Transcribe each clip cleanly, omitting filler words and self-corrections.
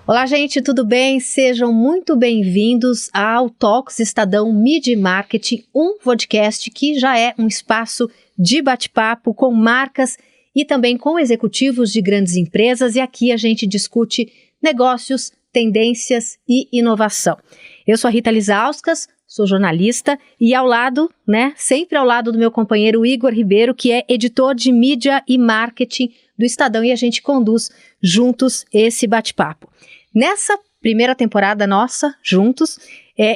Olá, gente, tudo bem? Sejam muito bem-vindos ao Talks Estadão Media Marketing, um podcast que já é um espaço de bate-papo com marcas e também com executivos de grandes empresas, e aqui a gente discute negócios, tendências e inovação. Eu sou a Rita Lizauskas, sou jornalista e ao lado, sempre ao lado do meu companheiro Igor Ribeiro, que é editor de mídia e marketing do Estadão, e a gente conduz juntos esse bate-papo. Nessa primeira temporada nossa, juntos,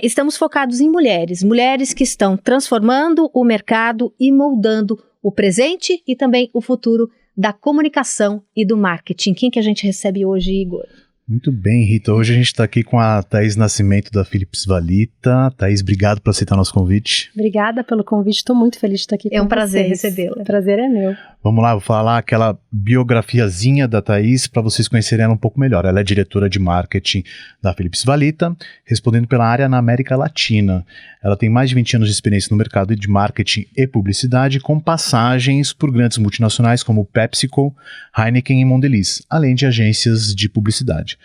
estamos focados em mulheres que estão transformando o mercado e moldando o presente e também o futuro da comunicação e do marketing. Quem que a gente recebe hoje, Igor? Muito bem, Rita. Hoje a gente está aqui com a Thaís Nascimento da Philips Valita. Thaís, obrigado por aceitar o nosso convite. Obrigada pelo convite, estou muito feliz de estar aqui com vocês. É um prazer recebê-la. O prazer é meu. Vamos lá, vou falar aquela biografiazinha da Thaís para vocês conhecerem ela um pouco melhor. Ela é diretora de marketing da Philips Valita, respondendo pela área na América Latina. Ela tem mais de 20 anos de experiência no mercado de marketing e publicidade, com passagens por grandes multinacionais como PepsiCo, Heineken e Mondelez, além de agências de publicidade.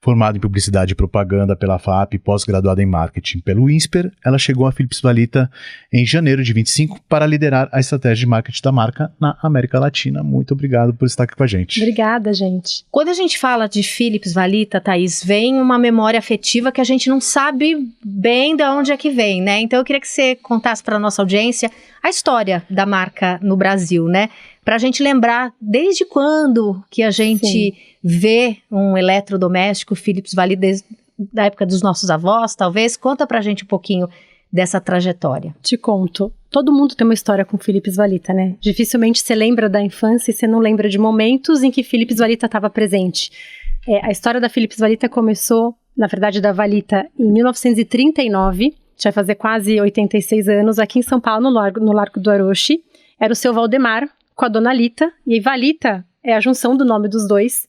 Formada em Publicidade e Propaganda pela FAP e pós-graduada em Marketing pelo INSPER, ela chegou à Philips Valita em janeiro de 25 para liderar a estratégia de marketing da marca na América Latina. Muito obrigado por estar aqui com a gente. Obrigada, gente. Quando a gente fala de Philips Valita, Thaís, vem uma memória afetiva que a gente não sabe bem de onde é que vem, né? Então eu queria que você contasse para a nossa audiência a história da marca no Brasil, né? Para a gente lembrar desde quando que a gente vê um eletrodoméstico Philips Valita, desde a época dos nossos avós, talvez. Conta para a gente um pouquinho dessa trajetória. Te conto. Todo mundo tem uma história com Philips Valita, né? Dificilmente você lembra da infância e você não lembra de momentos em que Philips Valita estava presente. A história da Philips Valita começou, na verdade, da Valita em 1939, já vai fazer quase 86 anos, aqui em São Paulo, no Largo do Aroche. Era o seu Valdemar com a dona Lita, e Valita é a junção do nome dos dois,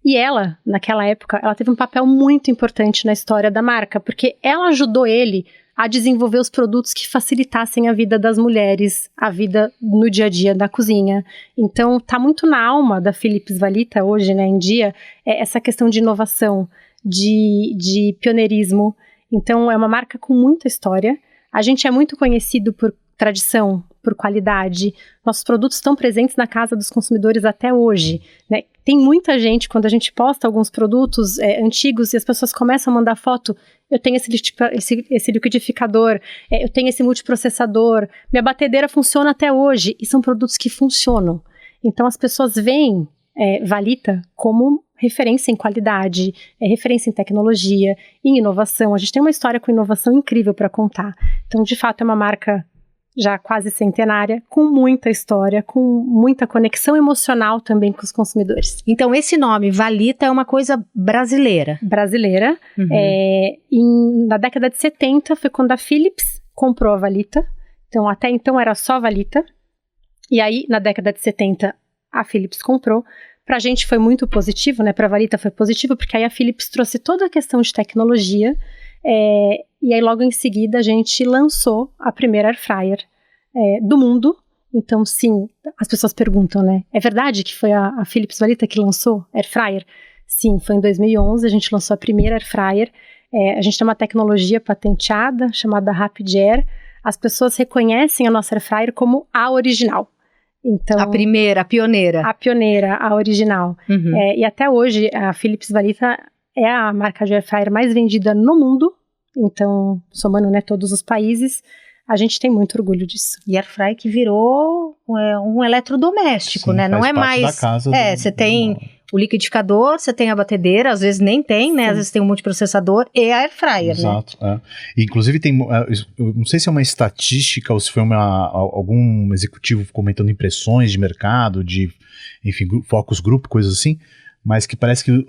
e ela, naquela época, ela teve um papel muito importante na história da marca, porque ela ajudou ele a desenvolver os produtos que facilitassem a vida das mulheres, a vida no dia a dia da cozinha. Então, tá muito na alma da Philips Valita hoje, né, em dia, essa questão de inovação, de pioneirismo. Então, é uma marca com muita história. A gente é muito conhecido por tradição, por qualidade. Nossos produtos estão presentes na casa dos consumidores até hoje, né? Tem muita gente, quando a gente posta alguns produtos antigos e as pessoas começam a mandar foto, eu tenho esse liquidificador, eu tenho esse multiprocessador, minha batedeira funciona até hoje, e são produtos que funcionam. Então as pessoas veem Valita como referência em qualidade, referência em tecnologia, em inovação. A gente tem uma história com inovação incrível para contar. Então, de fato, é uma marca já quase centenária, com muita história, com muita conexão emocional também com os consumidores. Então, esse nome, Valita, é uma coisa brasileira. Brasileira. Na década de 70 foi quando a Philips comprou a Valita. Então, até então era só Valita. E aí, na década de 70, a Philips comprou. Pra gente foi muito positivo, né? Pra Valita foi positivo, porque aí a Philips trouxe toda a questão de tecnologia. E aí logo em seguida a gente lançou a primeira Air Fryer do mundo. Então sim, as pessoas perguntam, né? É verdade que foi a Philips Valita que lançou Air Fryer? Sim, foi em 2011, a gente lançou a primeira Air Fryer. A gente tem uma tecnologia patenteada chamada Rapid Air. As pessoas reconhecem a nossa Air Fryer como a original. Então, a primeira, a pioneira. A pioneira, a original. E até hoje a Philips Valita é a marca de Air Fryer mais vendida no mundo. Então, somando, né, todos os países, a gente tem muito orgulho disso. E Air Fryer que virou um eletrodoméstico, sim, né? Não é mais... da casa você tem o liquidificador, você tem a batedeira, às vezes nem tem, né? Sim. Às vezes tem um multiprocessador e a Air Fryer, exato, né? Inclusive tem, eu não sei se é uma estatística ou se foi algum executivo comentando impressões de mercado, de, enfim, focus group, coisas assim, mas que parece que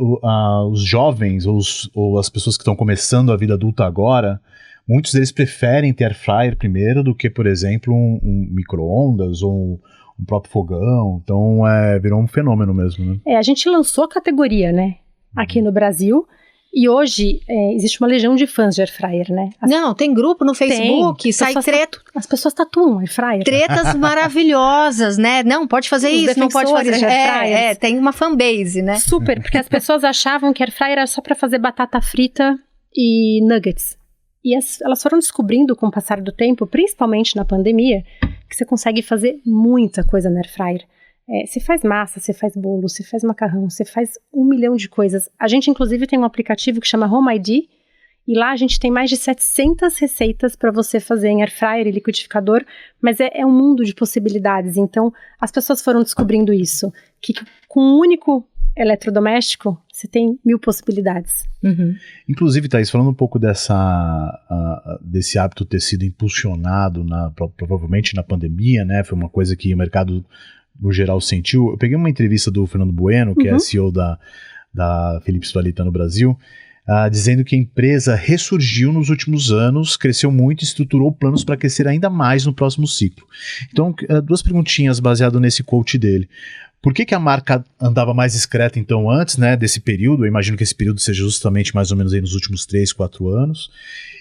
os jovens ou as pessoas que estão começando a vida adulta agora, muitos deles preferem ter Air Fryer primeiro do que, por exemplo, um micro-ondas ou um próprio fogão. Então virou um fenômeno mesmo, né? A gente lançou a categoria, né, aqui no Brasil, E hoje existe uma legião de fãs de air fryer, né? Não, tem grupo no Facebook, sai treta. As pessoas tatuam air fryer. Tretas maravilhosas, né? Não, pode fazer isso, não pode fazer. Tem uma fanbase, né? Super, porque as pessoas achavam que air fryer era só para fazer batata frita e nuggets. E elas foram descobrindo com o passar do tempo, principalmente na pandemia, que você consegue fazer muita coisa no air fryer. Você faz massa, você faz bolo, você faz macarrão, você faz 1 milhão de coisas. A gente, inclusive, tem um aplicativo que chama Home ID, e lá a gente tem mais de 700 receitas para você fazer em air fryer e liquidificador, mas é um mundo de possibilidades. Então, as pessoas foram descobrindo isso, que com um único eletrodoméstico, você tem 1000 possibilidades. Uhum. Inclusive, Thaís, falando um pouco desse hábito ter sido impulsionado provavelmente na pandemia, né? Foi uma coisa que o mercado no geral sentiu. Eu peguei uma entrevista do Fernando Bueno, que é CEO da Philips Valita no Brasil, dizendo que a empresa ressurgiu nos últimos anos, cresceu muito e estruturou planos para crescer ainda mais no próximo ciclo. Então, 2 perguntinhas baseado nesse quote dele. Por que a marca andava mais discreta, então, antes, né, desse período? Eu imagino que esse período seja justamente mais ou menos aí nos últimos 3, 4 anos.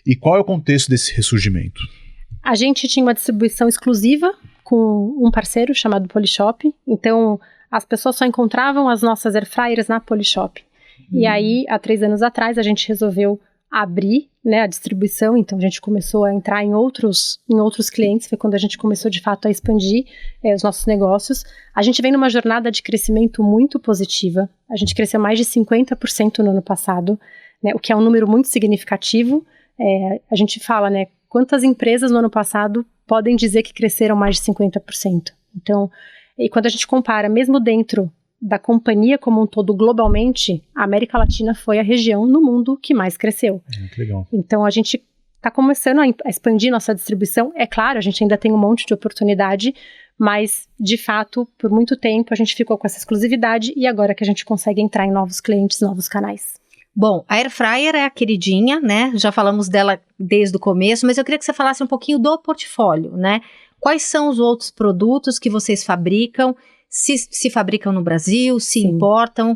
E qual é o contexto desse ressurgimento? A gente tinha uma distribuição exclusiva com um parceiro chamado Polishop. Então, as pessoas só encontravam as nossas air fryers na Polishop. E aí, há 3 anos atrás, a gente resolveu abrir, né, a distribuição. Então, a gente começou a entrar em outros clientes. Foi quando a gente começou, de fato, a expandir os nossos negócios. A gente vem numa jornada de crescimento muito positiva. A gente cresceu mais de 50% no ano passado, né, o que é um número muito significativo. A gente fala, né, quantas empresas no ano passado podem dizer que cresceram mais de 50%. Então, e quando a gente compara, mesmo dentro da companhia como um todo globalmente, a América Latina foi a região no mundo que mais cresceu. Que legal. Então, a gente está começando a expandir nossa distribuição. É claro, a gente ainda tem um monte de oportunidade, mas, de fato, por muito tempo a gente ficou com essa exclusividade e agora que a gente consegue entrar em novos clientes, novos canais. Bom, a Air Fryer é a queridinha, né? Já falamos dela desde o começo, mas eu queria que você falasse um pouquinho do portfólio, né? Quais são os outros produtos que vocês fabricam? Se fabricam no Brasil, se Sim. importam?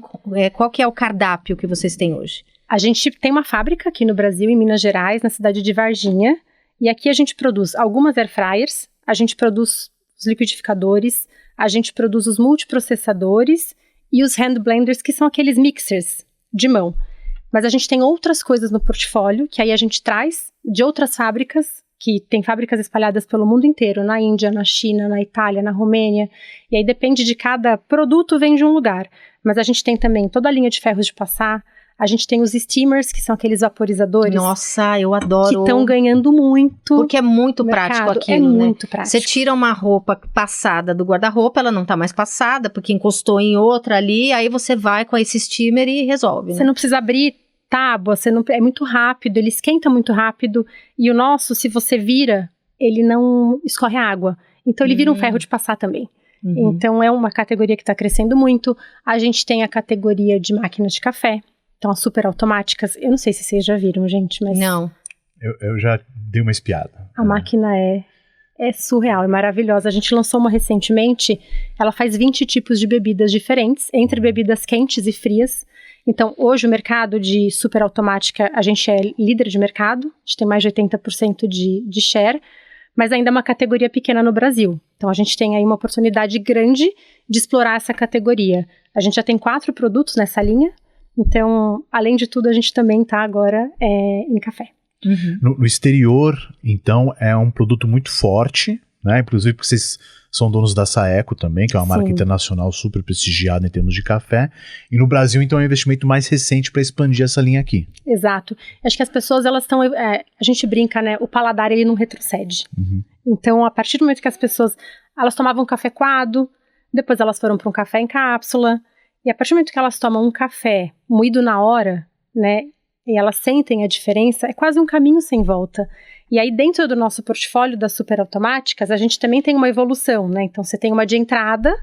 Qual que é o cardápio que vocês têm hoje? A gente tem uma fábrica aqui no Brasil, em Minas Gerais, na cidade de Varginha, e aqui a gente produz algumas Air Fryers, a gente produz os liquidificadores, a gente produz os multiprocessadores e os hand blenders, que são aqueles mixers de mão. Mas a gente tem outras coisas no portfólio, que aí a gente traz de outras fábricas, que tem fábricas espalhadas pelo mundo inteiro, na Índia, na China, na Itália, na Romênia, e aí depende de cada produto, vem de um lugar. Mas a gente tem também toda a linha de ferros de passar, a gente tem os steamers, que são aqueles vaporizadores. Nossa, eu adoro. Que estão ganhando muito. Porque é muito prático aquilo, é né? muito prático. Você tira uma roupa passada do guarda-roupa, ela não tá mais passada, porque encostou em outra ali, aí você vai com esse steamer e resolve, né? Você não precisa abrir tábua, é muito rápido, ele esquenta muito rápido, e o nosso, se você vira, ele não escorre água. Então ele vira um ferro de passar também. Uhum. Então é uma categoria que está crescendo muito. A gente tem a categoria de máquinas de café, então as super automáticas. Eu não sei se vocês já viram, gente, mas... Não. Eu já dei uma espiada. A máquina é surreal, é maravilhosa. A gente lançou uma recentemente, ela faz 20 tipos de bebidas diferentes, entre bebidas quentes e frias. Então, hoje o mercado de super automática, a gente é líder de mercado, a gente tem mais de 80% de share, mas ainda é uma categoria pequena no Brasil. Então, a gente tem aí uma oportunidade grande de explorar essa categoria. A gente já tem 4 produtos nessa linha, então, além de tudo, a gente também está agora em café. Uhum. No exterior, então, é um produto muito forte, né? Inclusive porque vocês são donos da Saeco também, que é uma marca internacional super prestigiada em termos de café. E no Brasil, então, é um investimento mais recente para expandir essa linha aqui. Exato. Acho que as pessoas, elas estão... a gente brinca, né? O paladar, ele não retrocede. Uhum. Então, a partir do momento que as pessoas... Elas tomavam café coado, depois elas foram para um café em cápsula. E a partir do momento que elas tomam um café moído na hora, né? E elas sentem a diferença, é quase um caminho sem volta. E aí, dentro do nosso portfólio das superautomáticas, a gente também tem uma evolução, né? Então, você tem uma de entrada,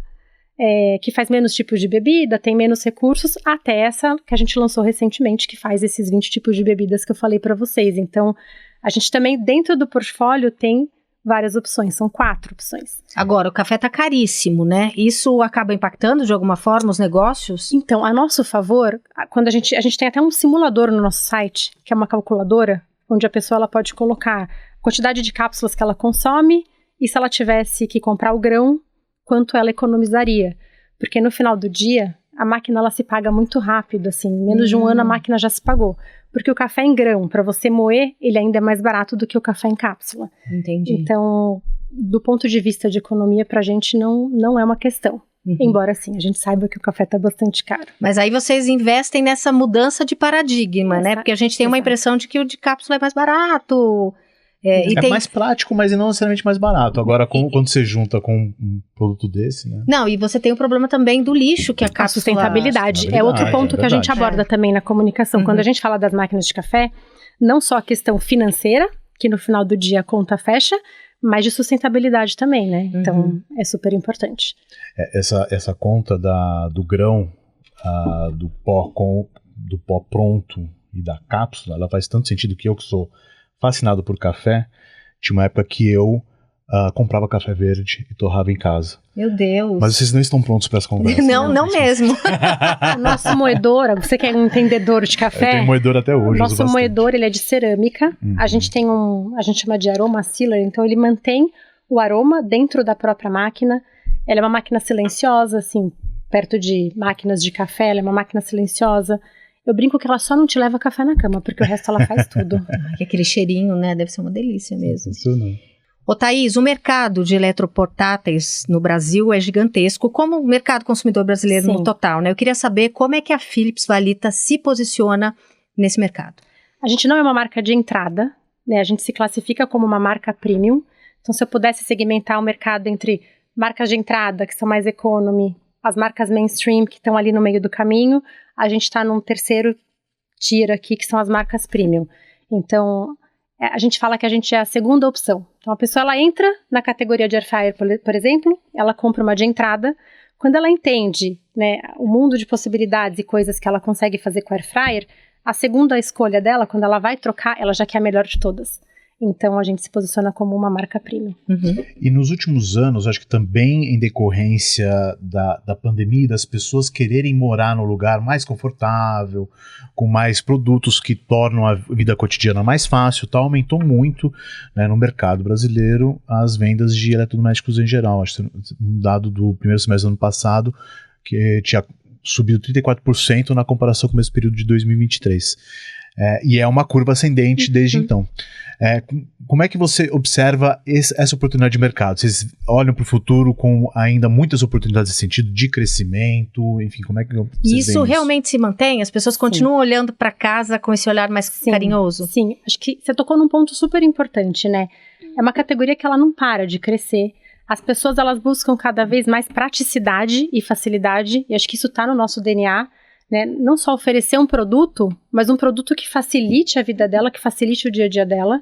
que faz menos tipos de bebida, tem menos recursos, até essa que a gente lançou recentemente, que faz esses 20 tipos de bebidas que eu falei para vocês. Então, a gente também, dentro do portfólio, tem várias opções, são 4 opções. Agora, o café está caríssimo, né? Isso acaba impactando de alguma forma os negócios? Então, a nosso favor, quando a gente tem até um simulador no nosso site, que é uma calculadora, onde a pessoa ela pode colocar a quantidade de cápsulas que ela consome e se ela tivesse que comprar o grão, quanto ela economizaria. Porque no final do dia, a máquina ela se paga muito rápido, assim, em menos de um ano a máquina já se pagou. Porque o café em grão, para você moer, ele ainda é mais barato do que o café em cápsula. Entendi. Então, do ponto de vista de economia, pra gente não é uma questão. Embora, sim, a gente saiba que o café tá bastante caro. Mas aí vocês investem nessa mudança de paradigma, né? Porque a gente tem uma impressão de que o de cápsula é mais barato. Mais prático, mas não necessariamente mais barato. Agora, quando você junta com um produto desse, né? Não, e você tem o problema também do lixo, que a cápsula... Sustentabilidade. É outro ponto que a gente aborda também na comunicação. Quando a gente fala das máquinas de café, não só a questão financeira, que no final do dia a conta fecha, mas de sustentabilidade também, né? Então, é super importante. Essa conta do grão, do pó pronto e da cápsula, ela faz tanto sentido que eu que sou fascinado por café, tinha uma época que eu comprava café verde e torrava em casa. Meu Deus! Mas vocês não estão prontos para essa conversa. Não mesmo. O nosso moedor, você que é um entendedor de café... Eu tenho moedor até hoje. O nosso moedor, ele é de cerâmica. A gente tem a gente chama de aroma sealer, então ele mantém o aroma dentro da própria máquina. Ela é uma máquina silenciosa, assim, perto de máquinas de café, ela é uma máquina silenciosa. Eu brinco que ela só não te leva café na cama, porque o resto ela faz tudo. Aquele cheirinho, né? Deve ser uma delícia mesmo. Isso não. Ô Thaís, o mercado de eletroportáteis no Brasil é gigantesco, como o mercado consumidor brasileiro no total, né? Eu queria saber como é que a Philips Valita se posiciona nesse mercado. A gente não é uma marca de entrada, né? A gente se classifica como uma marca premium. Então, se eu pudesse segmentar o mercado entre marcas de entrada, que são mais economy, as marcas mainstream, que estão ali no meio do caminho, a gente está num terceiro tier aqui, que são as marcas premium. Então, a gente fala que a gente é a segunda opção. Então, a pessoa ela entra na categoria de air fryer, por exemplo, ela compra uma de entrada. Quando ela entende, né, o mundo de possibilidades e coisas que ela consegue fazer com air fryer, a segunda escolha dela, quando ela vai trocar, ela já quer a melhor de todas. Então, a gente se posiciona como uma marca premium. E nos últimos anos, acho que também em decorrência da pandemia e das pessoas quererem morar num lugar mais confortável, com mais produtos que tornam a vida cotidiana mais fácil, tal, aumentou muito, né, no mercado brasileiro as vendas de eletrodomésticos em geral. Acho que um dado do primeiro semestre do ano passado, que tinha subido 34% na comparação com o mesmo período de 2023. E é uma curva ascendente desde então. Como é que você observa essa oportunidade de mercado? Vocês olham para o futuro com ainda muitas oportunidades nesse sentido de crescimento? Enfim, como é que vocês veem isso? Realmente se mantém? As pessoas continuam olhando para casa com esse olhar mais carinhoso? Sim, acho que você tocou num ponto super importante, né? É uma categoria que ela não para de crescer. As pessoas elas buscam cada vez mais praticidade e facilidade, e acho que isso está no nosso DNA. Né? Não só oferecer um produto, mas um produto que facilite a vida dela, que facilite o dia a dia dela.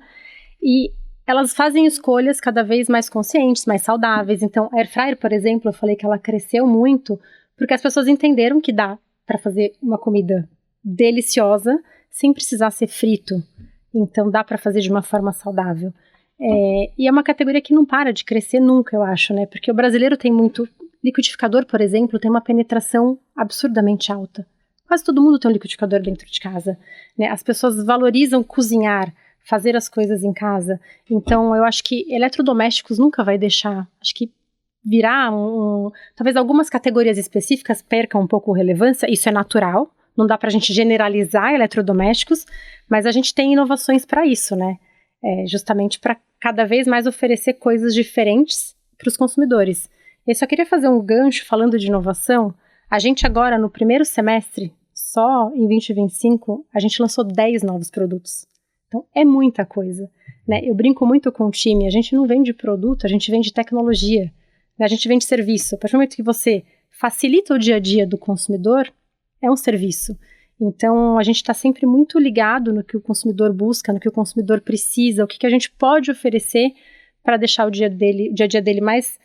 E elas fazem escolhas cada vez mais conscientes, mais saudáveis. Então, a Air Fryer, por exemplo, eu falei que ela cresceu muito, porque as pessoas entenderam que dá para fazer uma comida deliciosa, sem precisar ser frito. Então, dá para fazer de uma forma saudável. E é uma categoria que não para de crescer nunca, eu acho, né? Porque o brasileiro tem muito... Liquidificador, por exemplo, tem uma penetração absurdamente alta. Quase todo mundo tem um liquidificador dentro de casa, né? As pessoas valorizam cozinhar, fazer as coisas em casa. Então, eu acho que eletrodomésticos nunca vai deixar, acho que virar talvez algumas categorias específicas percam um pouco relevância, isso é natural, não dá pra gente generalizar eletrodomésticos, mas a gente tem inovações para isso, né? Justamente para cada vez mais oferecer coisas diferentes para os consumidores. Eu só queria fazer um gancho falando de inovação. A gente agora, no primeiro semestre, só em 2025, a gente lançou 10 novos produtos. Então, é muita coisa, né? Eu brinco muito com o time, a gente não vende produto, a gente vende tecnologia, né? A gente vende serviço. A partir do momento que você facilita o dia a dia do consumidor, é um serviço. Então, a gente está sempre muito ligado no que o consumidor busca, no que o consumidor precisa, o que a gente pode oferecer para deixar o dia a dia dele mais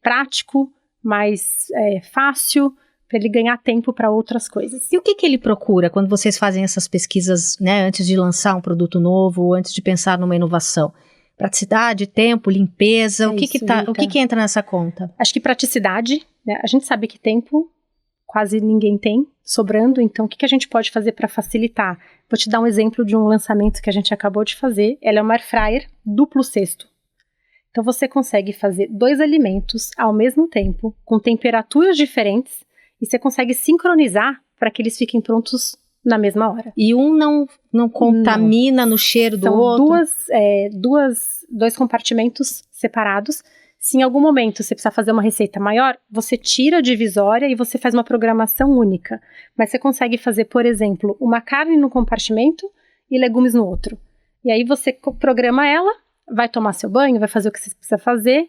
prático, mais fácil, para ele ganhar tempo para outras coisas. E o que ele procura quando vocês fazem essas pesquisas, né, antes de lançar um produto novo, antes de pensar numa inovação? Praticidade, tempo, limpeza, o que entra nessa conta? Acho que praticidade, né? A gente sabe que tempo quase ninguém tem sobrando, então o que a gente pode fazer para facilitar? Vou te dar um exemplo de um lançamento que a gente acabou de fazer. Ela é uma air fryer duplo cesto. Então você consegue fazer 2 alimentos ao mesmo tempo, com temperaturas diferentes, e você consegue sincronizar para que eles fiquem prontos na mesma hora. E um não contamina no cheiro do outro? São dois compartimentos separados. Se em algum momento você precisar fazer uma receita maior, você tira a divisória e você faz uma programação única. Mas você consegue fazer, por exemplo, uma carne num compartimento e legumes no outro. E aí você programa ela, vai tomar seu banho, vai fazer o que você precisa fazer,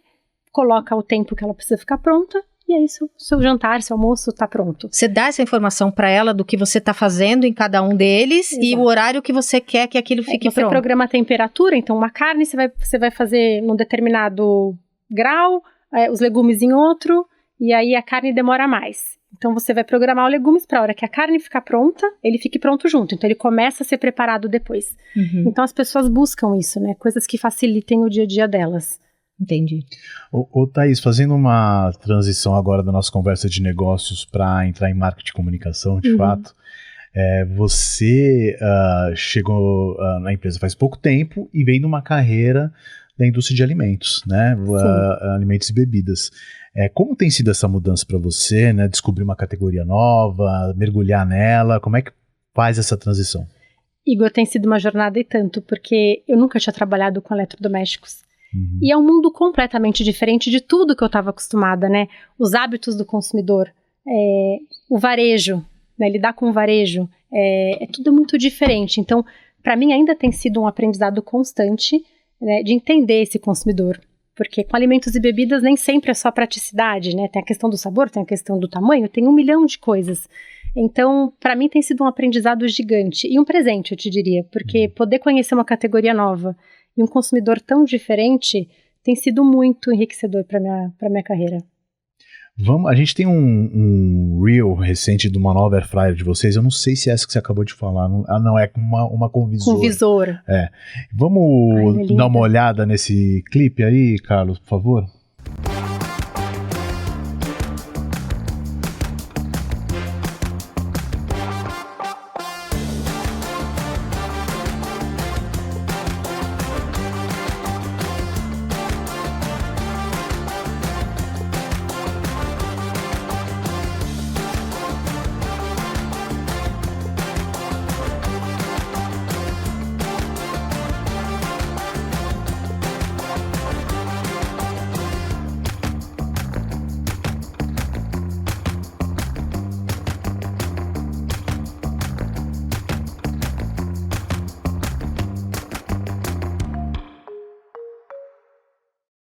coloca o tempo que ela precisa ficar pronta, e é isso, seu jantar, seu almoço está pronto. Você dá essa informação para ela do que você está fazendo em cada um deles. Exato. E o horário que você quer que aquilo fique pronto. Você programa a temperatura, então uma carne você vai fazer num determinado grau, os legumes em outro, e aí a carne demora mais. Então você vai programar os legumes para a hora que a carne ficar pronta, ele fique pronto junto. Então ele começa a ser preparado depois. Uhum. Então as pessoas buscam isso, né? Coisas que facilitem o dia a dia delas. Entendi. Ô Thaís, fazendo uma transição agora da nossa conversa de negócios para entrar em marketing e comunicação, de fato, você chegou na empresa faz pouco tempo e veio numa carreira da indústria de alimentos, né? Alimentos e bebidas. Como tem sido essa mudança para você, né? Descobrir uma categoria nova, mergulhar nela, como é que faz essa transição? Igor, tem sido uma jornada e tanto, porque eu nunca tinha trabalhado com eletrodomésticos. Uhum. E é um mundo completamente diferente de tudo que eu estava acostumada, né? Os hábitos do consumidor, o varejo, né? Lidar com o varejo, é tudo muito diferente. Então, para mim ainda tem sido um aprendizado constante, né, de entender esse consumidor. Porque com alimentos e bebidas nem sempre é só praticidade, né? Tem a questão do sabor, tem a questão do tamanho, tem 1 milhão de coisas. Então, para mim tem sido um aprendizado gigante e um presente, eu te diria, porque poder conhecer uma categoria nova e um consumidor tão diferente tem sido muito enriquecedor para minha carreira. A gente tem um reel recente de uma nova air fryer de vocês. Eu não sei se é essa que você acabou de falar. Não, é uma com visor. Com visor. Vamos dar uma olhada nesse clipe aí, Carlos, por favor?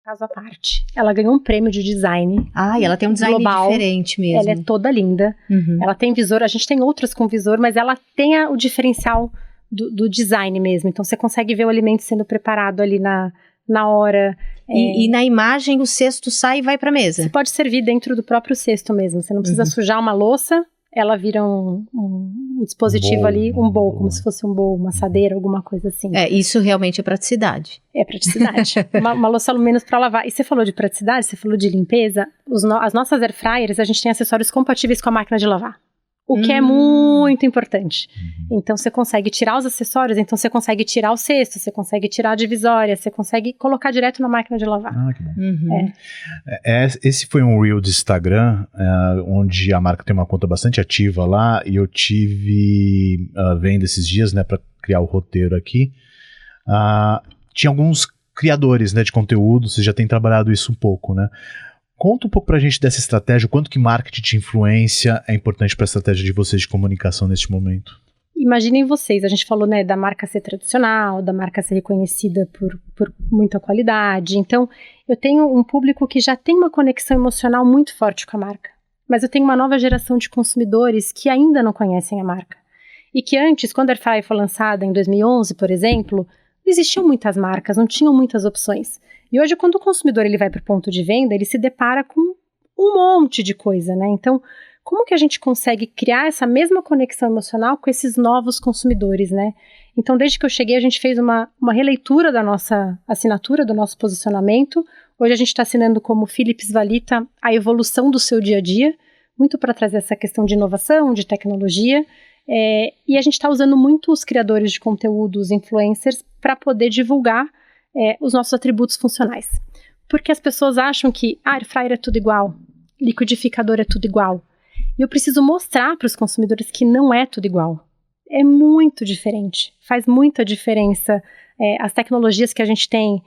Caso à parte. Ela ganhou um prêmio de design. E ela tem um design global, diferente mesmo. Ela é toda linda. Uhum. Ela tem visor, a gente tem outras com visor, mas ela tem o diferencial do design mesmo. Então você consegue ver o alimento sendo preparado ali na hora. E na imagem o cesto sai e vai para a mesa. Você pode servir dentro do próprio cesto mesmo. Você não precisa sujar uma louça. Ela vira um dispositivo um bowl, como se fosse um bowl, uma assadeira, alguma coisa assim. Isso realmente é praticidade. É praticidade. uma louça menos para lavar. E você falou de praticidade, você falou de limpeza. As nossas air fryers, a gente tem acessórios compatíveis com a máquina de lavar. O que é muito importante. Então você consegue tirar os acessórios, então você consegue tirar o cesto, você consegue tirar a divisória, você consegue colocar direto na máquina de lavar. Que bom. Esse foi um reel do Instagram, onde a marca tem uma conta bastante ativa lá, e eu tive vendo esses dias, né, para criar o roteiro aqui. Tinha alguns criadores, né, de conteúdo, você já tem trabalhado isso um pouco, né? Conta um pouco pra gente dessa estratégia, o quanto que marketing de influência é importante para a estratégia de vocês de comunicação neste momento. Imaginem vocês, a gente falou, né, da marca ser tradicional, da marca ser reconhecida por muita qualidade. Então, eu tenho um público que já tem uma conexão emocional muito forte com a marca. Mas eu tenho uma nova geração de consumidores que ainda não conhecem a marca. E que antes, quando a Air Fryer foi lançada em 2011, por exemplo, não existiam muitas marcas, não tinham muitas opções. E hoje, quando o consumidor ele vai para o ponto de venda, ele se depara com um monte de coisa, né? Então, como que a gente consegue criar essa mesma conexão emocional com esses novos consumidores, né? Então, desde que eu cheguei, a gente fez uma releitura da nossa assinatura, do nosso posicionamento. Hoje a gente está assinando como Philips Valita a evolução do seu dia a dia, muito para trazer essa questão de inovação, de tecnologia. E a gente está usando muito os criadores de conteúdo, os influencers, para poder divulgar os nossos atributos funcionais. Porque as pessoas acham que air fryer é tudo igual, liquidificador é tudo igual. E eu preciso mostrar para os consumidores que não é tudo igual. É muito diferente. Faz muita diferença as tecnologias que a gente tem,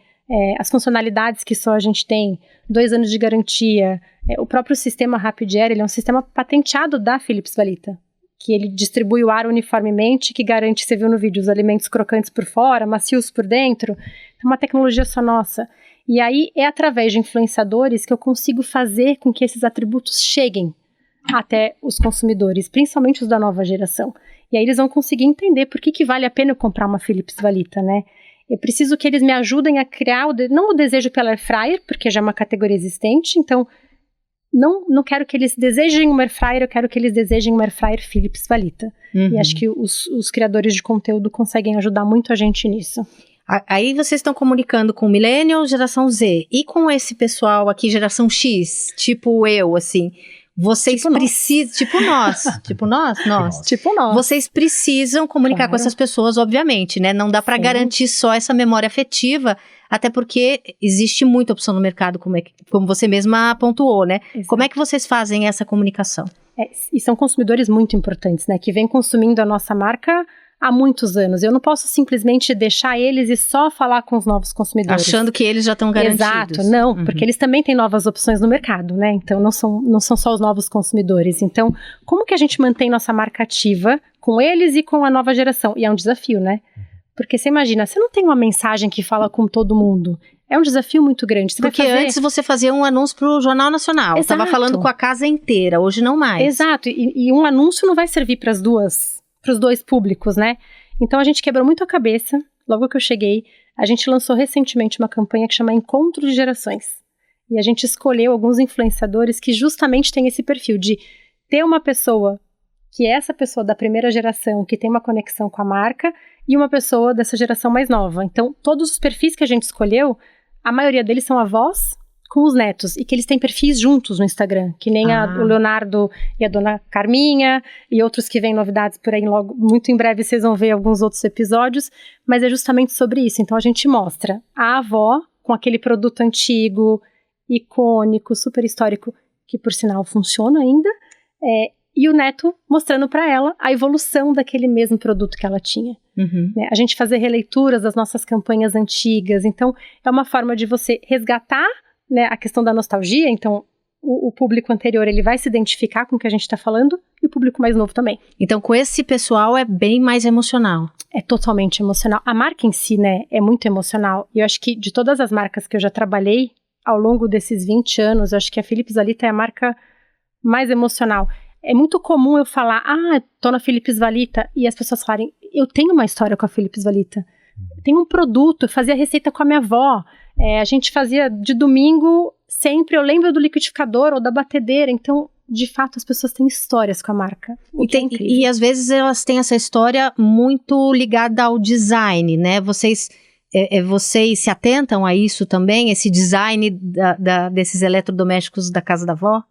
as funcionalidades que só a gente tem, 2 anos de garantia. O próprio sistema Rapid Air, ele é um sistema patenteado da Philips Valita, que ele distribui o ar uniformemente, que garante, você viu no vídeo, os alimentos crocantes por fora, macios por dentro. É uma tecnologia só nossa. E aí é através de influenciadores que eu consigo fazer com que esses atributos cheguem até os consumidores, principalmente os da nova geração. E aí eles vão conseguir entender por que vale a pena eu comprar uma Philips Valita, né? Eu preciso que eles me ajudem a criar, não o desejo pela air fryer, porque já é uma categoria existente, então não quero que eles desejem uma air fryer, eu quero que eles desejem uma air fryer Philips Valita. E acho que os criadores de conteúdo conseguem ajudar muito a gente nisso. Aí vocês estão comunicando com Millennial, geração Z, e com esse pessoal aqui, geração X, tipo eu, assim... Vocês precisam... Tipo nós. Tipo nós. Vocês precisam comunicar com essas pessoas, obviamente, né? Não dá para garantir só essa memória afetiva, até porque existe muita opção no mercado, como você mesma pontuou, né? Exato. Como é que vocês fazem essa comunicação? E são consumidores muito importantes, né? Que vêm consumindo a nossa marca há muitos anos. Eu não posso simplesmente deixar eles e só falar com os novos consumidores. Achando que eles já estão garantidos. Exato, não, porque eles também têm novas opções no mercado, né? Então não são só os novos consumidores. Então, como que a gente mantém nossa marca ativa com eles e com a nova geração? E é um desafio, né? Porque você imagina, você não tem uma mensagem que fala com todo mundo. É um desafio muito grande. Porque antes você fazia um anúncio para o Jornal Nacional. Estava falando com a casa inteira, hoje não mais. Exato, e um anúncio não vai servir para os dois públicos, né? Então a gente quebrou muito a cabeça. Logo que eu cheguei, a gente lançou recentemente uma campanha que chama Encontro de Gerações. E a gente escolheu alguns influenciadores que justamente têm esse perfil de ter uma pessoa que é essa pessoa da primeira geração, que tem uma conexão com a marca, e uma pessoa dessa geração mais nova. Então, todos os perfis que a gente escolheu, a maioria deles são avós com os netos, e que eles têm perfis juntos no Instagram, que nem o Leonardo e a dona Carminha, e outros que vêm novidades por aí, logo, muito em breve vocês vão ver alguns outros episódios, mas é justamente sobre isso. Então a gente mostra a avó com aquele produto antigo, icônico, super histórico, que por sinal funciona ainda, e o neto mostrando para ela a evolução daquele mesmo produto que ela tinha. Né? A gente fazer releituras das nossas campanhas antigas, então é uma forma de você resgatar, né, a questão da nostalgia. Então o público anterior ele vai se identificar com o que a gente está falando, e o público mais novo também. Então com esse pessoal é bem mais emocional. É totalmente emocional. A marca em si, né, é muito emocional. E eu acho que de todas as marcas que eu já trabalhei ao longo desses 20 anos, eu acho que a Philips Valita é a marca mais emocional. É muito comum eu falar, tô na Philips Valita, e as pessoas falarem, eu tenho uma história com a Philips Valita. Eu tenho um produto, eu fazia receita com a minha avó, a gente fazia de domingo, sempre eu lembro do liquidificador ou da batedeira. Então, de fato, as pessoas têm histórias com a marca. E às vezes elas têm essa história muito ligada ao design, né? Vocês se atentam a isso também, esse design desses eletrodomésticos da casa da avó?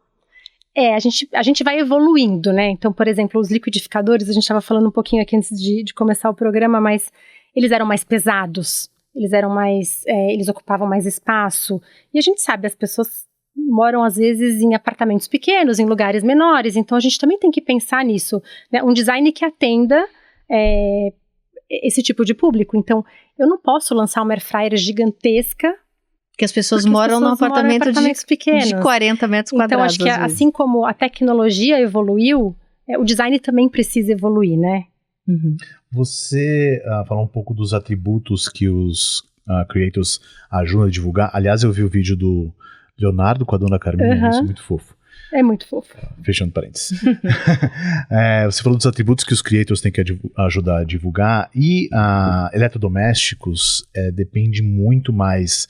A gente vai evoluindo, né? Então, por exemplo, os liquidificadores, a gente estava falando um pouquinho aqui antes de começar o programa, mas eles eram mais pesados, eles ocupavam mais espaço. E a gente sabe, as pessoas moram às vezes em apartamentos pequenos, em lugares menores, então a gente também tem que pensar nisso, né? Um design que atenda esse tipo de público. Então, eu não posso lançar uma air fryer gigantesca, porque as pessoas moram num apartamento de 40 metros quadrados. Então, acho que assim como a tecnologia evoluiu, o design também precisa evoluir, né? Você falou um pouco dos atributos que os creators ajudam a divulgar. Aliás, eu vi o vídeo do Leonardo com a dona Carminha, isso é muito fofo. É muito fofo. Fechando parênteses. Você falou dos atributos que os creators têm que ajudar a divulgar, e eletrodomésticos depende muito mais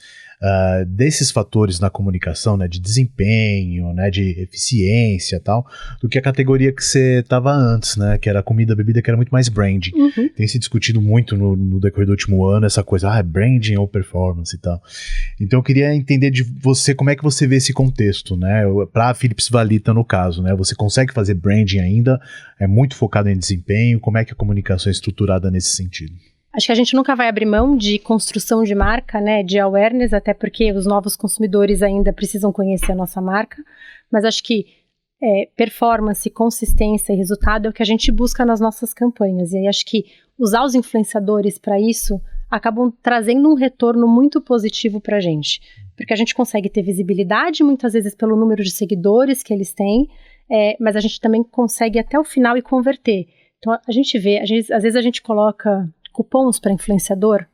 desses fatores na comunicação, né, de desempenho, né, de eficiência e tal, do que a categoria que você estava antes, né, que era comida, bebida, que era muito mais branding. Tem se discutido muito no decorrer do último ano essa coisa, branding ou performance e tal. Então eu queria entender de você como é que você vê esse contexto, né, para a Philips Valita no caso, né, você consegue fazer branding ainda, é muito focado em desempenho, como é que a comunicação é estruturada nesse sentido? Acho que a gente nunca vai abrir mão de construção de marca, né, de awareness, até porque os novos consumidores ainda precisam conhecer a nossa marca, mas acho que performance, consistência e resultado é o que a gente busca nas nossas campanhas, e aí acho que usar os influenciadores para isso acabam trazendo um retorno muito positivo para a gente, porque a gente consegue ter visibilidade muitas vezes pelo número de seguidores que eles têm, mas a gente também consegue ir até o final e converter. Então a gente vê, às vezes a gente coloca cupons para influenciador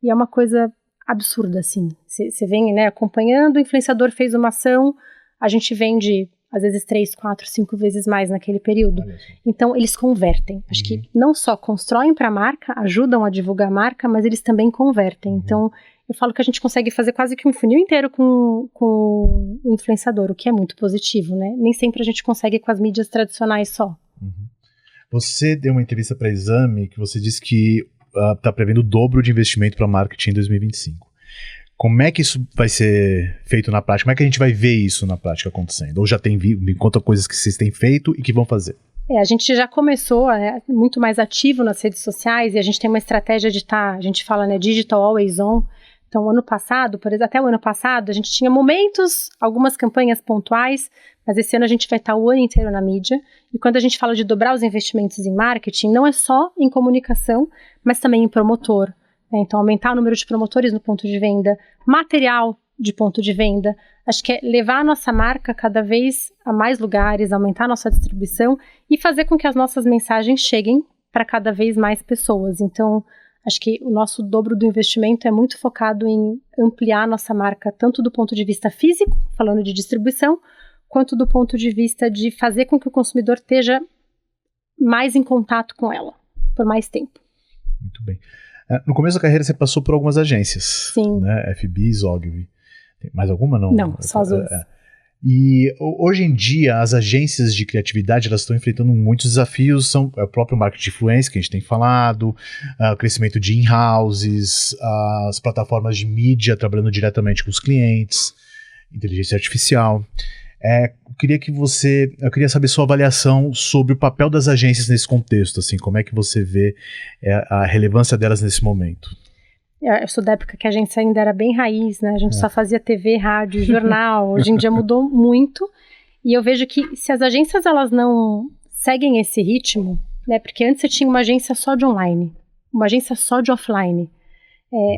e é uma coisa absurda, assim. Você vem, né, acompanhando, o influenciador fez uma ação, a gente vende às vezes 3, 4, 5 vezes mais naquele período. Então eles convertem. Acho que não só constroem para a marca, ajudam a divulgar a marca, mas eles também convertem. Então eu falo que a gente consegue fazer quase que um funil inteiro com o influenciador, o que é muito positivo, né? Nem sempre a gente consegue com as mídias tradicionais só. Você deu uma entrevista para Exame que você disse que está prevendo o dobro de investimento para marketing em 2025. Como é que isso vai ser feito na prática? Como é que a gente vai ver isso na prática acontecendo? Ou já tem, me conta coisas que vocês têm feito e que vão fazer? A gente já começou muito mais ativo nas redes sociais e a gente tem uma estratégia de estar, a gente fala, né, digital always on. Então, ano passado, por exemplo, até o ano passado, a gente tinha momentos, algumas campanhas pontuais, mas esse ano a gente vai estar o ano inteiro na mídia. E quando a gente fala de dobrar os investimentos em marketing, não é só em comunicação, mas também em promotor. Né? Então, aumentar o número de promotores no ponto de venda, material de ponto de venda. Acho que é levar a nossa marca cada vez a mais lugares, aumentar a nossa distribuição e fazer com que as nossas mensagens cheguem para cada vez mais pessoas. Então, acho que o nosso dobro do investimento é muito focado em ampliar a nossa marca, tanto do ponto de vista físico, falando de distribuição, quanto do ponto de vista de fazer com que o consumidor esteja mais em contato com ela, por mais tempo. Muito bem. No começo da carreira você passou por algumas agências. Sim. Né? FB, Zogby. Tem mais alguma? Não, só as duas. E hoje em dia as agências de criatividade elas estão enfrentando muitos desafios, são o próprio marketing de influência que a gente tem falado, o crescimento de in-houses, as plataformas de mídia trabalhando diretamente com os clientes, inteligência artificial. Eu queria saber sua avaliação sobre o papel das agências nesse contexto, assim, como é que você vê a relevância delas nesse momento? Eu sou da época que a agência ainda era bem raiz, né? A gente só fazia TV, rádio, jornal. Hoje em dia mudou muito. E eu vejo que se as agências elas não seguem esse ritmo, né? Porque antes você tinha uma agência só de online, uma agência só de offline,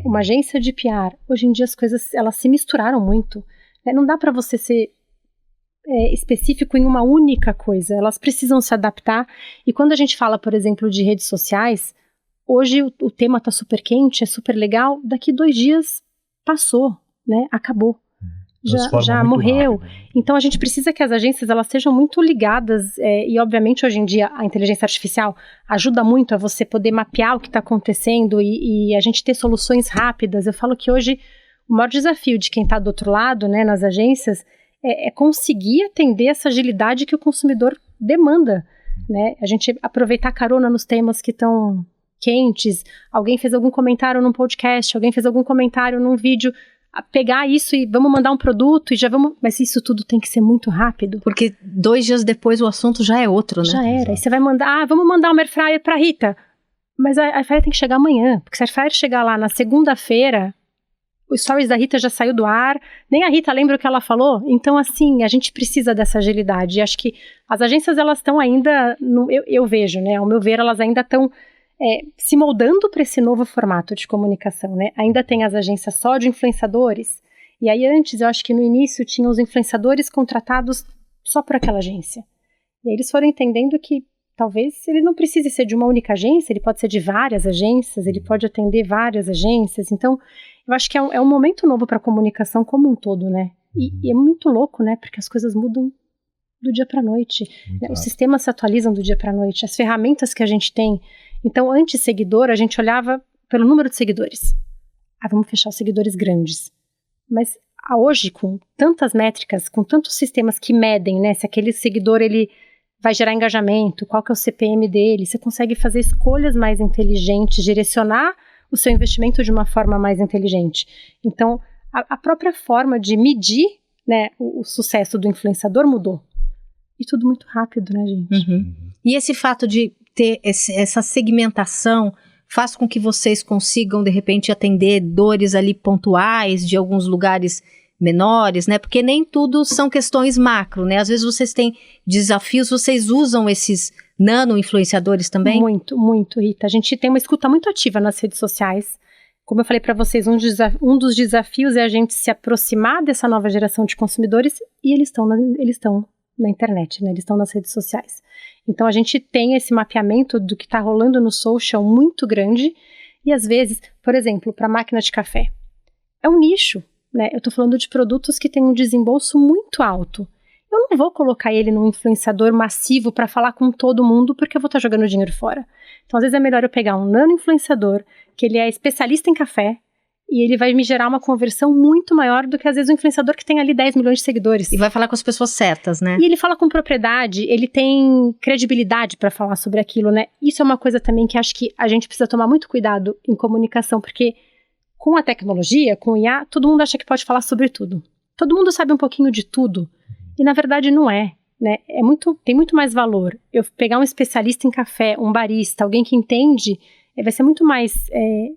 uma agência de PR. Hoje em dia as coisas elas se misturaram muito. Né? Não dá para você ser específico em uma única coisa. Elas precisam se adaptar. E quando a gente fala, por exemplo, de redes sociais, hoje o tema está super quente, é super legal, daqui 2 dias passou, né? Acabou. Já morreu. Rápido. Então a gente precisa que as agências elas sejam muito ligadas e obviamente hoje em dia a inteligência artificial ajuda muito a você poder mapear o que está acontecendo e a gente ter soluções rápidas. Eu falo que hoje o maior desafio de quem está do outro lado, né, nas agências, é conseguir atender essa agilidade que o consumidor demanda, né? A gente aproveitar carona nos temas que estão quentes, alguém fez algum comentário num podcast, alguém fez algum comentário num vídeo, pegar isso e vamos mandar um produto e já vamos... Mas isso tudo tem que ser muito rápido. Porque 2 dias depois o assunto já é outro, né? Já era. Exato. E você vai mandar, vamos mandar uma air fryer pra Rita. Mas a air fryer tem que chegar amanhã, porque se a air fryer chegar lá na segunda-feira, o stories da Rita já saiu do ar, nem a Rita lembra o que ela falou. Então, assim, a gente precisa dessa agilidade. E acho que as agências, elas estão ainda, eu vejo, né? Ao meu ver, elas ainda estão se moldando para esse novo formato de comunicação, né? Ainda tem as agências só de influenciadores, e aí antes, eu acho que no início tinham os influenciadores contratados só por aquela agência. E aí eles foram entendendo que talvez ele não precise ser de uma única agência, ele pode ser de várias agências, ele pode atender várias agências. Então, eu acho que é um momento novo para a comunicação como um todo, né? E é muito louco, né? Porque as coisas mudam do dia para a noite. Né? Os sistemas se atualizam do dia para a noite, as ferramentas que a gente tem. Então, antes seguidor, a gente olhava pelo número de seguidores. Vamos fechar os seguidores grandes. Mas hoje, com tantas métricas, com tantos sistemas que medem, né, se aquele seguidor ele vai gerar engajamento, qual que é o CPM dele, você consegue fazer escolhas mais inteligentes, direcionar o seu investimento de uma forma mais inteligente. Então, a própria forma de medir, né, o sucesso do influenciador mudou. E tudo muito rápido, né, gente? Uhum. E esse fato de ter essa segmentação faz com que vocês consigam, de repente, atender dores ali pontuais de alguns lugares menores, né? Porque nem tudo são questões macro, né? Às vezes vocês têm desafios, vocês usam esses nano-influenciadores também? Muito, muito, Rita. A gente tem uma escuta muito ativa nas redes sociais. Como eu falei para vocês, um dos desafios é a gente se aproximar dessa nova geração de consumidores e eles estão na internet, né? Eles estão nas redes sociais. Então a gente tem esse mapeamento do que está rolando no social muito grande e às vezes, por exemplo, para máquina de café, é um nicho, né? Eu estou falando de produtos que têm um desembolso muito alto. Eu não vou colocar ele num influenciador massivo para falar com todo mundo porque eu vou estar jogando dinheiro fora. Então às vezes é melhor eu pegar um nano influenciador que ele é especialista em café e ele vai me gerar uma conversão muito maior do que às vezes um influenciador que tem ali 10 milhões de seguidores. E vai falar com as pessoas certas, né? E ele fala com propriedade, ele tem credibilidade para falar sobre aquilo, né? Isso é uma coisa também que acho que a gente precisa tomar muito cuidado em comunicação, porque com a tecnologia, com o IA, todo mundo acha que pode falar sobre tudo. Todo mundo sabe um pouquinho de tudo. E na verdade não é, né? Tem muito mais valor eu pegar um especialista em café, um barista, alguém que entende, vai ser muito mais,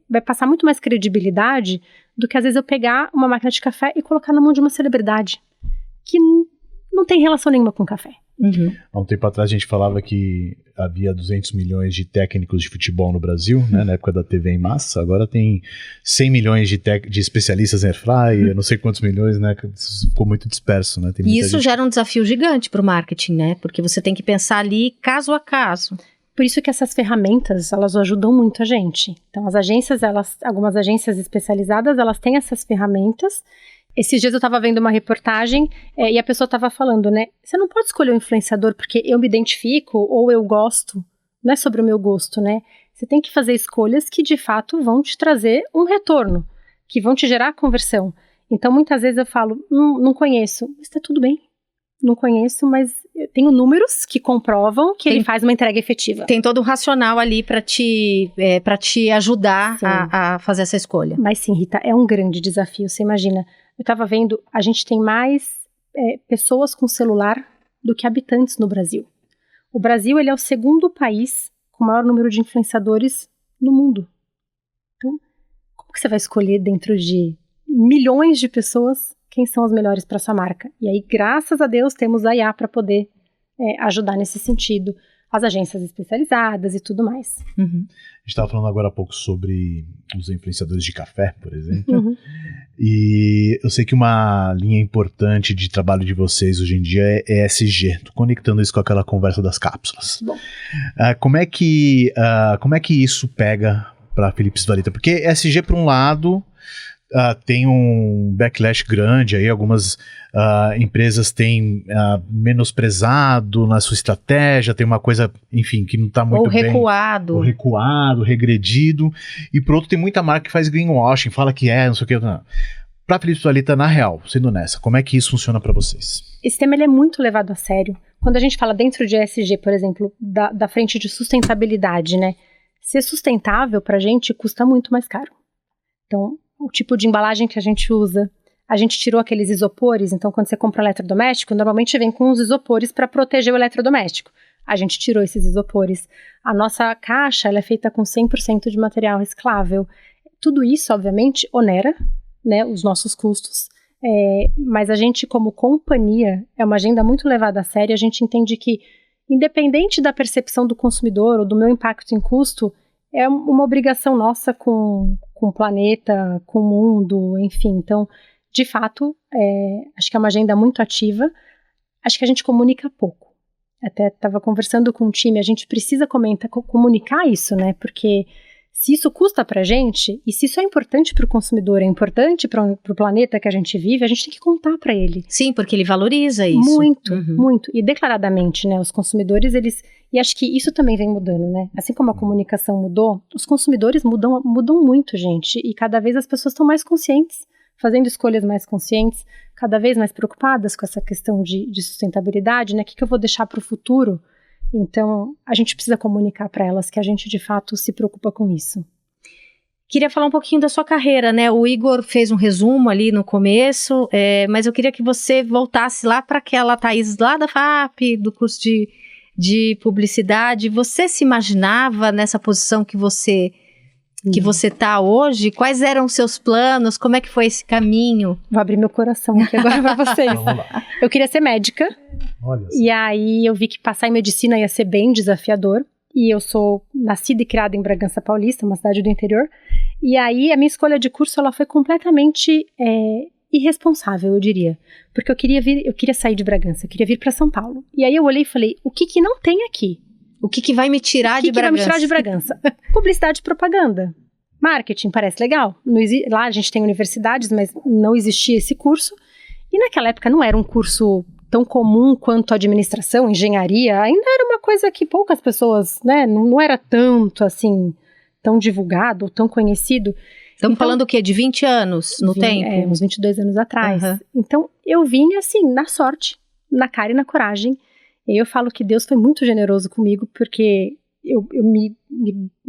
vai passar muito mais credibilidade do que às vezes eu pegar uma máquina de café e colocar na mão de uma celebridade que não tem relação nenhuma com café. Uhum. Há um tempo atrás a gente falava que havia 200 milhões de técnicos de futebol no Brasil, né, na época da TV em massa. Agora tem 100 milhões de especialistas em airfryer, não sei quantos milhões, né, ficou muito disperso, né. E isso gera um desafio gigante para o marketing, né, porque você tem que pensar ali caso a caso. Por isso que essas ferramentas, elas ajudam muito a gente. Então as agências, algumas agências especializadas, elas têm essas ferramentas. Esses dias eu estava vendo uma reportagem e a pessoa estava falando, né? Você não pode escolher um influenciador porque eu me identifico ou eu gosto. Não é sobre o meu gosto, né? Você tem que fazer escolhas que de fato vão te trazer um retorno, que vão te gerar conversão. Então muitas vezes eu falo, não conheço, mas está tudo bem. Não conheço, mas eu tenho números que comprovam que ele faz uma entrega efetiva. Tem todo um racional ali para te ajudar a fazer essa escolha. Mas sim, Rita, é um grande desafio. Você imagina, eu estava vendo, a gente tem mais pessoas com celular do que habitantes no Brasil. O Brasil, ele é o segundo país com o maior número de influenciadores no mundo. Então, como que você vai escolher dentro de milhões de pessoas quem são os melhores para sua marca? E aí, graças a Deus, temos a IA para poder ajudar nesse sentido. As agências especializadas e tudo mais. Uhum. A gente estava falando agora há pouco sobre os influenciadores de café, por exemplo. Uhum. E eu sei que uma linha importante de trabalho de vocês hoje em dia é ESG. Tô conectando isso com aquela conversa das cápsulas. Bom. Como é que isso pega para a Philips Valita? Porque ESG, por um lado, tem um backlash grande, aí algumas empresas têm menosprezado na sua estratégia, tem uma coisa, enfim, que não está muito bem. Ou recuado, regredido. E por outro, tem muita marca que faz greenwashing, fala que não sei o que. Para a Philips Valita, na real, sendo honesta, como é que isso funciona para vocês? Esse tema ele é muito levado a sério. Quando a gente fala dentro de ESG, por exemplo, da frente de sustentabilidade, né? Ser sustentável para a gente custa muito mais caro. Então, o tipo de embalagem que a gente usa, a gente tirou aqueles isopores, então quando você compra um eletrodoméstico, normalmente vem com os isopores para proteger o eletrodoméstico. A gente tirou esses isopores. A nossa caixa ela é feita com 100% de material reciclável. Tudo isso, obviamente, onera, né, os nossos custos, mas a gente, como companhia, é uma agenda muito levada a sério. A gente entende que, independente da percepção do consumidor ou do meu impacto em custo, é uma obrigação nossa com o planeta, com o mundo, enfim. Então, de fato, acho que é uma agenda muito ativa. Acho que a gente comunica pouco. Até estava conversando com o time, a gente precisa comunicar isso, né? Porque se isso custa pra gente, e se isso é importante para o consumidor, é importante para o planeta que a gente vive, a gente tem que contar para ele. Sim, porque ele valoriza isso. Muito, muito. E declaradamente, né? Os consumidores, e acho que isso também vem mudando, né? Assim como a comunicação mudou, os consumidores mudam muito, gente. E cada vez as pessoas estão mais conscientes fazendo escolhas mais conscientes, cada vez mais preocupadas com essa questão de sustentabilidade, né? O que eu vou deixar para o futuro? Então, a gente precisa comunicar para elas que a gente, de fato, se preocupa com isso. Queria falar um pouquinho da sua carreira, né? O Igor fez um resumo ali no começo, mas eu queria que você voltasse lá para aquela Thaís lá da FAP, do curso de publicidade. Você se imaginava nessa posição que você está hoje? Quais eram os seus planos? Como é que foi esse caminho? Vou abrir meu coração aqui agora para vocês. Vamos lá. Eu queria ser médica. Olha E aí eu vi que passar em medicina ia ser bem desafiador. E eu sou nascida e criada em Bragança Paulista, uma cidade do interior. E aí a minha escolha de curso ela foi completamente irresponsável, eu diria. Porque eu queria sair de Bragança, eu queria vir para São Paulo. E aí eu olhei e falei, o que não tem aqui? O que vai me tirar de Bragança? O que vai me tirar de Bragança? Publicidade e propaganda. Marketing, parece legal. Lá a gente tem universidades, mas não existia esse curso. E naquela época não era um curso tão comum quanto administração, engenharia. Ainda era uma coisa que poucas pessoas, né? Não era tanto assim, tão divulgado, tão conhecido. Estamos falando o quê? De 20 anos no tempo? Uns 22 anos atrás. Uhum. Então eu vim assim, na sorte, na cara e na coragem. E eu falo que Deus foi muito generoso comigo, porque eu me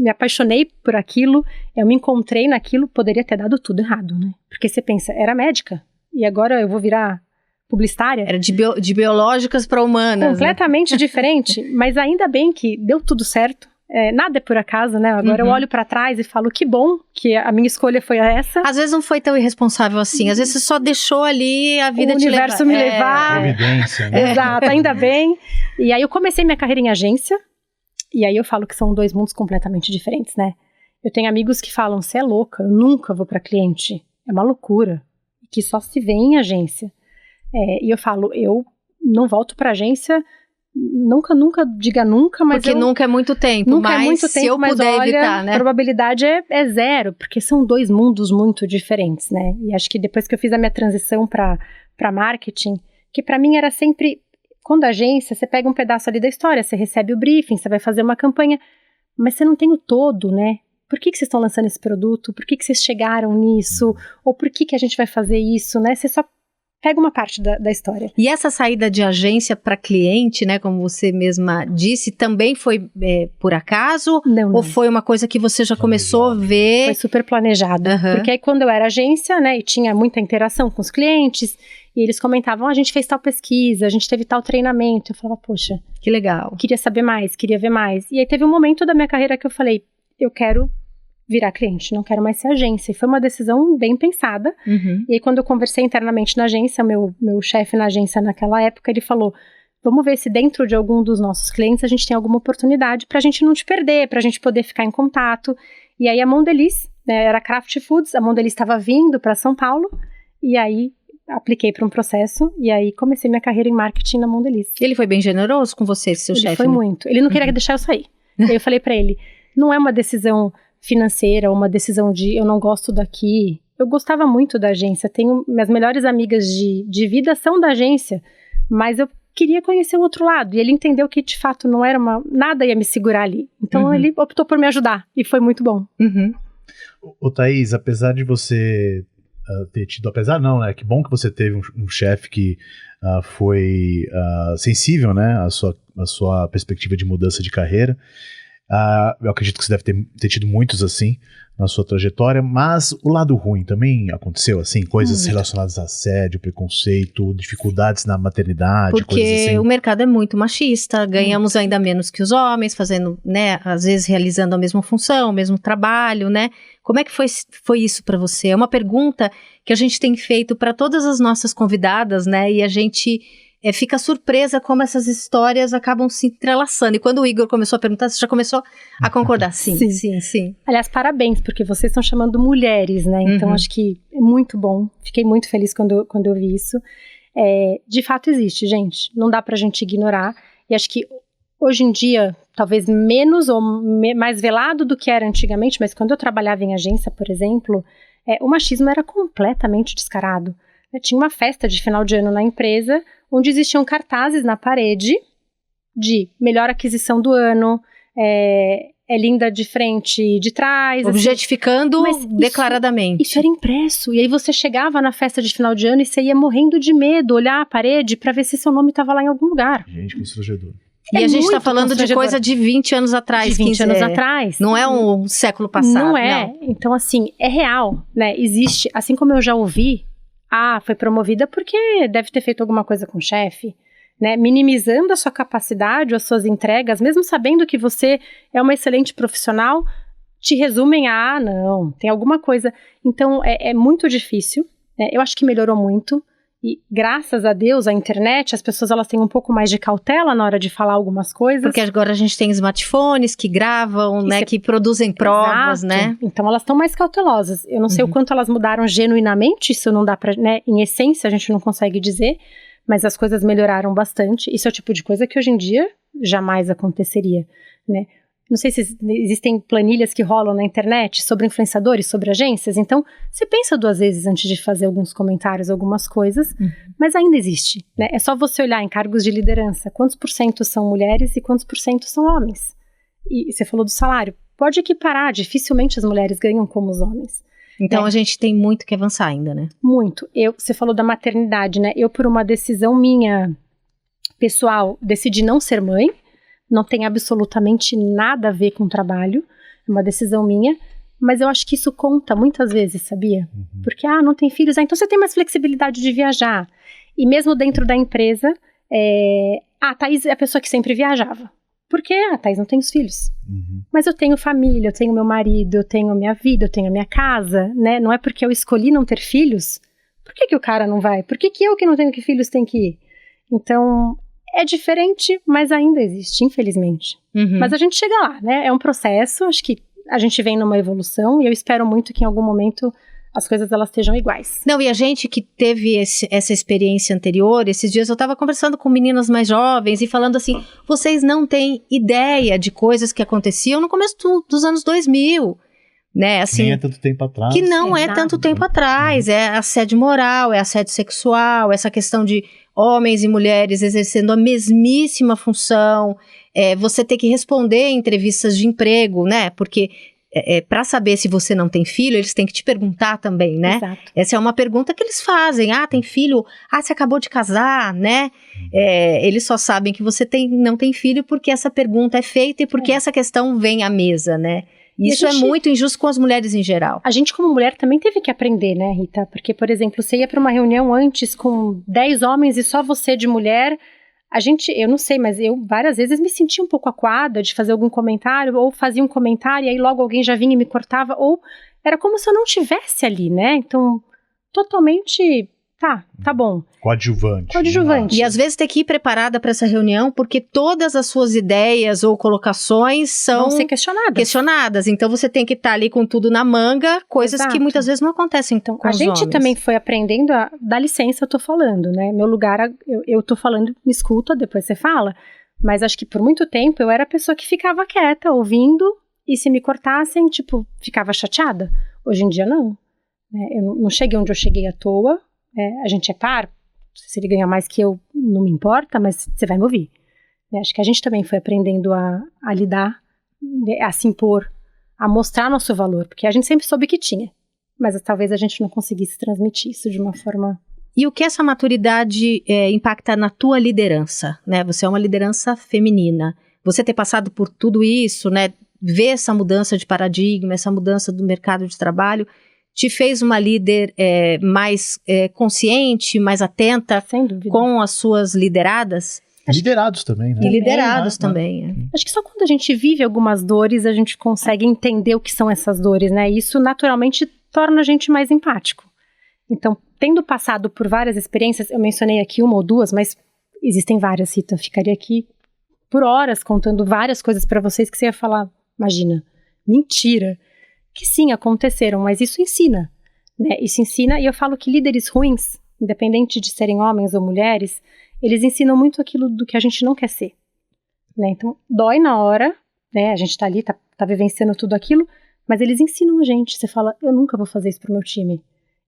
apaixonei por aquilo, eu me encontrei naquilo, poderia ter dado tudo errado, né? Porque você pensa, era médica, e agora eu vou virar publicitária? Era de biológicas para humanas. Completamente diferente, mas ainda bem que deu tudo certo. Nada é por acaso, né? Agora eu olho pra trás e falo, que bom que a minha escolha foi essa. Às vezes não foi tão irresponsável assim, às vezes você só deixou ali a vida te levar. O universo me levar. Providência, né? Exato, ainda bem. E aí eu comecei minha carreira em agência, e aí eu falo que são dois mundos completamente diferentes, né? Eu tenho amigos que falam, você é louca, eu nunca vou pra cliente, é uma loucura, que só se vê em agência. E eu falo, eu não volto pra agência. Nunca diga nunca, mas porque nunca é muito tempo, nunca mas é muito tempo, se eu puder olha, evitar, né? A probabilidade é zero, porque são dois mundos muito diferentes, né? E acho que depois que eu fiz a minha transição para marketing, que para mim era sempre, quando agência, você pega um pedaço ali da história, você recebe o briefing, você vai fazer uma campanha, mas você não tem o todo, né? Por que vocês estão lançando esse produto? Por que vocês chegaram nisso? Ou por que a gente vai fazer isso, né? Você só pega uma parte da história. E essa saída de agência para cliente, né, como você mesma disse, também foi por acaso? Não. Ou foi uma coisa que você já começou a ver? Foi super planejado. Uhum. Porque aí quando eu era agência, né, e tinha muita interação com os clientes, e eles comentavam, a gente fez tal pesquisa, a gente teve tal treinamento. Eu falava, poxa, que legal. Queria saber mais, queria ver mais. E aí teve um momento da minha carreira que eu falei, eu quero virar cliente, não quero mais ser agência. E foi uma decisão bem pensada. Uhum. E aí quando eu conversei internamente na agência, meu chefe na agência naquela época, ele falou, vamos ver se dentro de algum dos nossos clientes a gente tem alguma oportunidade pra gente não te perder, pra gente poder ficar em contato. E aí a Mondelez, né, era Kraft Foods, a Mondelez estava vindo para São Paulo, e aí apliquei para um processo, e aí comecei minha carreira em marketing na Mondelez. Ele foi bem generoso com você, seu chefe? Ele foi muito. Ele não queria deixar eu sair. Aí eu falei para ele, não é uma decisão financeira, uma decisão de eu não gosto daqui. Eu gostava muito da agência, minhas melhores amigas de vida são da agência, mas eu queria conhecer o outro lado, e ele entendeu que de fato não era nada ia me segurar ali, então ele optou por me ajudar, e foi muito bom. Ô Thaís, apesar de você ter tido, apesar não, né, que bom que você teve um chefe que foi sensível, né, à sua perspectiva de mudança de carreira. Eu acredito que você deve ter tido muitos assim na sua trajetória, mas o lado ruim também aconteceu, assim, coisas relacionadas a assédio, preconceito, dificuldades na maternidade, porque coisas assim. O mercado é muito machista, ganhamos ainda menos que os homens, fazendo, né, às vezes realizando a mesma função, o mesmo trabalho, né? Como é que foi isso para você? É uma pergunta que a gente tem feito para todas as nossas convidadas, né? E a gente fica surpresa como essas histórias acabam se entrelaçando. E quando o Igor começou a perguntar, você já começou a concordar? Sim. Aliás, parabéns, porque vocês estão chamando mulheres, né? Então, acho que é muito bom. Fiquei muito feliz quando eu vi isso. De fato existe, gente. Não dá pra gente ignorar. E acho que hoje em dia, talvez menos ou mais velado do que era antigamente, mas quando eu trabalhava em agência, por exemplo, o machismo era completamente descarado. Tinha uma festa de final de ano na empresa, onde existiam cartazes na parede de melhor aquisição do ano, é linda de frente e de trás. Objetificando assim, declaradamente. Isso era impresso. E aí você chegava na festa de final de ano e você ia morrendo de medo, olhar a parede pra ver se seu nome tava lá em algum lugar. Gente, constrangedor. E a gente tá falando de coisa de 20 anos atrás. De 20 anos atrás. Não é um século passado. Não é. Não. Então, assim, é real, né? Existe, assim como eu já ouvi, foi promovida porque deve ter feito alguma coisa com o chefe. Né, minimizando a sua capacidade, as suas entregas, mesmo sabendo que você é uma excelente profissional, te resumem não, tem alguma coisa. Então, é muito difícil, né? Eu acho que melhorou muito, e graças a Deus, a internet, as pessoas elas têm um pouco mais de cautela na hora de falar algumas coisas. Porque agora a gente tem smartphones que gravam, né, que produzem provas, né? Então, elas estão mais cautelosas. Eu não sei o quanto elas mudaram genuinamente, isso não dá pra, né, em essência, a gente não consegue dizer, mas as coisas melhoraram bastante. Isso é o tipo de coisa que hoje em dia jamais aconteceria, né? Não sei se existem planilhas que rolam na internet sobre influenciadores, sobre agências. Então, você pensa 2 vezes antes de fazer alguns comentários, algumas coisas, mas ainda existe, né? É só você olhar em cargos de liderança. Quantos % são mulheres e quantos % são homens? E você falou do salário. Pode equiparar, dificilmente as mulheres ganham como os homens. Então, a gente tem muito que avançar ainda, né? Muito. Você falou da maternidade, né? Eu, por uma decisão minha pessoal, decidi não ser mãe. Não tem absolutamente nada a ver com o trabalho. É uma decisão minha. Mas eu acho que isso conta muitas vezes, sabia? Porque, não tem filhos. Então você tem mais flexibilidade de viajar. E mesmo dentro da empresa, a Thaís é a pessoa que sempre viajava. Porque a Thaís não tem os filhos. Mas eu tenho família, eu tenho meu marido, eu tenho minha vida, eu tenho a minha casa, né? Não é porque eu escolhi não ter filhos. Por que o cara não vai? Por que eu que não tenho filhos tenho que ir? Então, é diferente, mas ainda existe, infelizmente. Mas a gente chega lá, né? É um processo, acho que a gente vem numa evolução e eu espero muito que em algum momento as coisas elas estejam iguais. Não, e a gente que teve essa experiência anterior, esses dias eu estava conversando com meninas mais jovens e falando assim, vocês não têm ideia de coisas que aconteciam no começo dos anos 2000, né? Assim, nem é tanto tempo atrás. Que não é tanto tempo atrás, é assédio moral, é assédio sexual, essa questão de homens e mulheres exercendo a mesmíssima função, você ter que responder em entrevistas de emprego, né? Porque para saber se você não tem filho, eles têm que te perguntar também, né? Exato. Essa é uma pergunta que eles fazem. Tem filho? Você acabou de casar, né? Eles só sabem que você não tem filho porque essa pergunta é feita e porque essa questão vem à mesa, né? Isso é muito injusto com as mulheres em geral. A gente, como mulher, também teve que aprender, né, Rita? Porque, por exemplo, você ia para uma reunião antes com 10 homens e só você de mulher. Eu não sei, mas eu várias vezes me sentia um pouco acuada de fazer algum comentário, ou fazia um comentário e aí logo alguém já vinha e me cortava, ou era como se eu não estivesse ali, né? Então, totalmente, tá bom. Coadjuvante. E às vezes ter que ir preparada para essa reunião, porque todas as suas ideias ou colocações vão ser questionadas. Então você tem que estar ali com tudo na manga, coisas que muitas vezes não acontecem com a os gente homens. Também foi aprendendo dá licença, eu tô falando, né? Meu lugar, eu tô falando, me escuta, depois você fala. Mas acho que por muito tempo eu era a pessoa que ficava quieta, ouvindo, e se me cortassem, ficava chateada. Hoje em dia não. Eu não cheguei onde eu cheguei à toa. A gente é par, se ele ganha mais que eu, não me importa, mas você vai me ouvir. Acho que a gente também foi aprendendo a lidar, a se impor, a mostrar nosso valor, porque a gente sempre soube que tinha, mas talvez a gente não conseguisse transmitir isso de uma forma... E o que essa maturidade impacta na tua liderança, né? Você é uma liderança feminina, você ter passado por tudo isso, né? Ver essa mudança de paradigma, essa mudança do mercado de trabalho... te fez uma líder mais consciente, mais atenta com as suas lideradas? Liderados também, né? E liderados também. Acho que só quando a gente vive algumas dores, a gente consegue entender o que são essas dores, né? E isso naturalmente torna a gente mais empático. Então, tendo passado por várias experiências, eu mencionei aqui 1 ou 2, mas existem várias, Rita. Eu ficaria aqui por horas contando várias coisas para vocês que você ia falar, imagina, mentira. Que sim, aconteceram, mas isso ensina, né? Isso ensina, e eu falo que líderes ruins, independente de serem homens ou mulheres, eles ensinam muito aquilo do que a gente não quer ser, né? Então, dói na hora, né? A gente tá ali, tá vivenciando tudo aquilo, mas eles ensinam a gente. Você fala, eu nunca vou fazer isso pro meu time,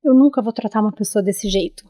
eu nunca vou tratar uma pessoa desse jeito.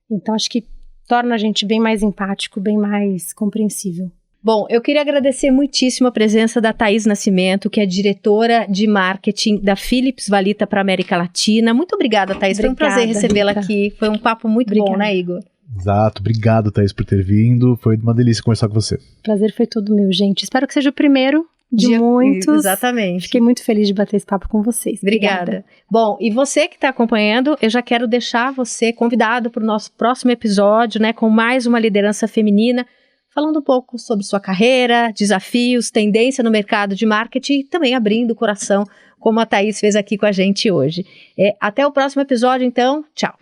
Então, acho que torna a gente bem mais empático, bem mais compreensível. Bom, eu queria agradecer muitíssimo a presença da Thaís Nascimento, que é diretora de marketing da Philips Valita para a América Latina. Muito obrigada, Thaís. Foi um prazer recebê-la aqui. Foi um papo muito bom, né, Igor? Exato. Obrigado, Thaís, por ter vindo. Foi uma delícia conversar com você. Prazer foi todo meu, gente. Espero que seja o primeiro de muitos. Exatamente. Fiquei muito feliz de bater esse papo com vocês. Obrigada. Bom, e você que está acompanhando, eu já quero deixar você convidado para o nosso próximo episódio, né, com mais uma liderança feminina, falando um pouco sobre sua carreira, desafios, tendência no mercado de marketing e também abrindo o coração, como a Thaís fez aqui com a gente hoje. Até o próximo episódio, então. Tchau.